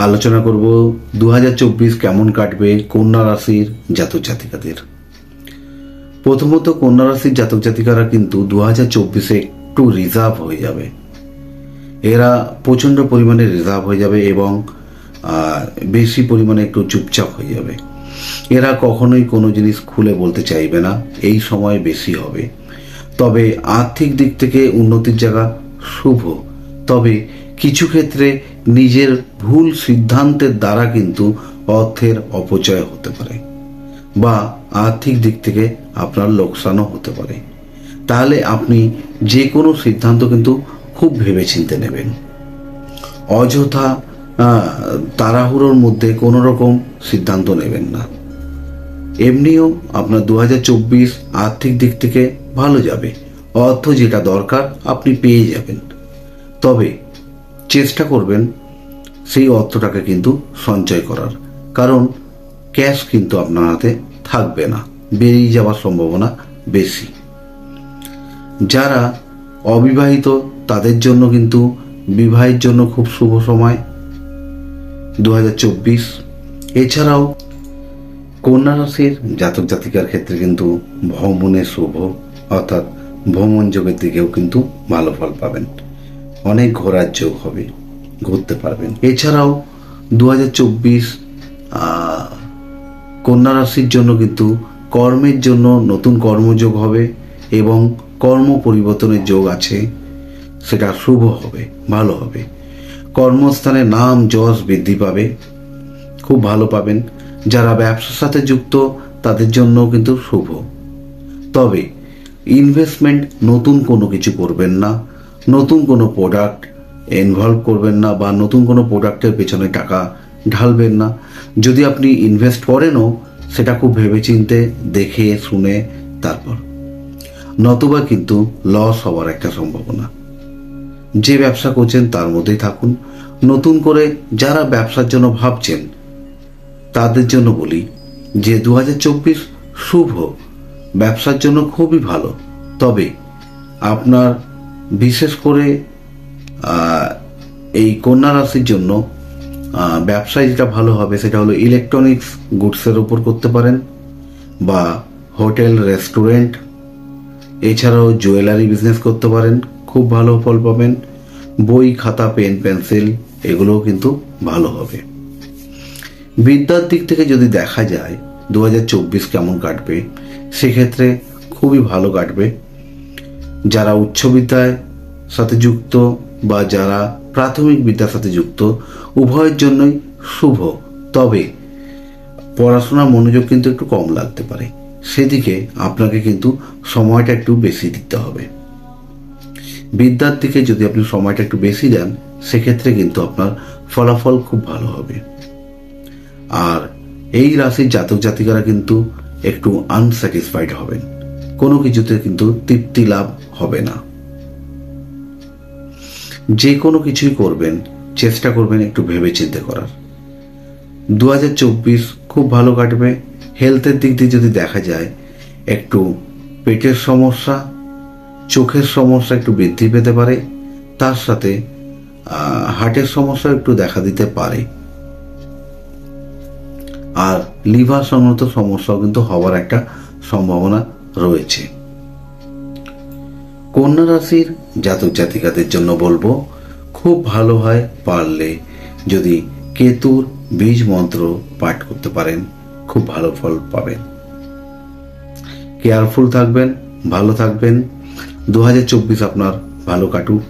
আলোচনা করব 2024 কেমন কাটবে কন্যা রাশির জাতক জাতিকাদের। প্রথমত কন্যা রাশির জাতক জাতিকারা কিন্তু 2024-এ একটু রিজার্ভ হয়ে যাবে। এরা প্রচণ্ড পরিমাণে রিজার্ভ হয়ে যাবে এবং বেশি পরিমাণে একটু চুপচাপ হয়ে যাবে। এরা কখনোই কোনো জিনিস খুলে বলতে চাইবে না, এই সময় বেশি হবে। তবে আর্থিক দিক থেকে উন্নতির জায়গা শুভ, তবে কিছু ক্ষেত্রে নিজের ভুল সিদ্ধান্তের দ্বারা কিন্তু অর্থের অপচয় হতে পারে বা আর্থিক দিক থেকে আপনার লোকসানও হতে পারে। তাহলে আপনি যে কোনো সিদ্ধান্ত কিন্তু খুব ভেবেচিন্তে নেবেন। অযথা তাড়াহুড়োর মধ্যে কোনো রকম সিদ্ধান্ত নেবেন না। এমনিও আপনার 2024 আর্থিক দিক থেকে ভালো যাবে, অর্থ যেটা দরকার আপনি পেয়ে যাবেন। তবে চেষ্টা করবেন সেই অর্থটাকে কিন্তু সঞ্চয় করার, কারণ ক্যাশ কিন্তু আপনার হাতে থাকবে না, বেরিয়ে যাওয়ার সম্ভাবনা বেশি। যারা অবিবাহিত তাদের জন্য কিন্তু বিবাহের জন্য খুব শুভ সময় 2024। এছাড়াও কন্যা রাশির জাতক জাতিকার ক্ষেত্রে কিন্তু ভ্রমণের শুভ, অর্থাৎ ভ্রমণ যোগের দিকেও কিন্তু ভালো ফল পাবেন। অনেক ঘোরার যোগ হবে, ঘুরতে পারবেন। এছাড়াও 2024 কন্যা রাশির জন্য কিন্তু কর্মের জন্য নতুন কর্মযোগ হবে এবং কর্ম পরিবর্তনের যোগ আছে, সেটা শুভ হবে, ভালো হবে। কর্মস্থানে নাম যশ বৃদ্ধি পাবে, খুব ভালো পাবেন। যারা ব্যবসার সাথে যুক্ত তাদের জন্য কিন্তু শুভ। তবে ইনভেস্টমেন্ট নতুন কোনো কিছু করবেন না, নতুন কোনো প্রোডাক্ট ইনভলভ করবেন না বা নতুন কোনো প্রোডাক্টের পেছনে টাকা ঢালবেন না। যদি আপনি ইনভেস্ট করেনও সেটা খুব ভেবেচিন্তে দেখে শুনে তারপর, নতুবা কিন্তু লস হওয়ার একটা সম্ভাবনা। যে ব্যবসা করছেন তার মধ্যেই থাকুন। নতুন করে যারা ব্যবসার জন্য ভাবছেন তাদের জন্য বলি যে 2024 শুভ, ব্যবসার জন্য খুবই ভালো। তবে আপনার বিশেষ করে এই কন্যা রাশির জন্য ব্যবসায় যেটা ভালো হবে সেটা হলো ইলেকট্রনিক্স গুডসের উপর করতে পারেন বা হোটেল রেস্টুরেন্ট, এছাড়াও জুয়েলারি বিজনেস করতে পারেন, খুব ভালো ফল পাবেন। বই খাতা পেন পেন্সিল এগুলোও কিন্তু ভালো হবে। বিদ্যার দিক থেকে যদি দেখা যায় 2024 কেমন কাটবে, সেক্ষেত্রে খুবই ভালো কাটবে। যারা উচ্চ বিদ্যার সাথে যুক্ত বা যারা প্রাথমিক বিদ্যার সাথে যুক্ত উভয়ের জন্যই শুভ। তবে পড়াশোনার মনোযোগ কিন্তু একটু কম লাগতে পারে, সেদিকে আপনাকে কিন্তু সময়টা একটু বেশি দিতে হবে। বিদ্যার দিকে যদি আপনি সময়টা একটু বেশি দেন সেক্ষেত্রে কিন্তু আপনার ফলাফল খুব ভালো হবে। আর এই রাশির জাতক জাতিকারা কিন্তু একটু আনস্যাটিসফাইড হবেন, কোনো কিছুতে কিন্তু তৃপ্তি লাভ হবে না। যে কোনো কিছুই করবেন চেষ্টা করবেন একটু ভেবেচিন্তে করার। 2024 খুব ভালো কাটবে। হেলথের দিক দিয়ে যদি দেখা যায় একটু পেটের সমস্যা, চোখের সমস্যা একটু বৃদ্ধি পেতে পারে, তার সাথে হার্টের সমস্যা একটু দেখা দিতে পারে। আর লিভার সংক্রান্ত সমস্যাও কিন্তু হওয়ার একটা সম্ভাবনা রয়েছে। কন্যা রাশির জাতক জাতিকাদের জন্য বলবো খুব ভালো হয় পারলে যদি কেতুর বীজ মন্ত্র পাঠ করতে পারেন, খুব ভালো ফল পাবেন। কেয়ারফুল থাকবেন, ভালো থাকবেন। 2024 আপনার ভালো কাটুক।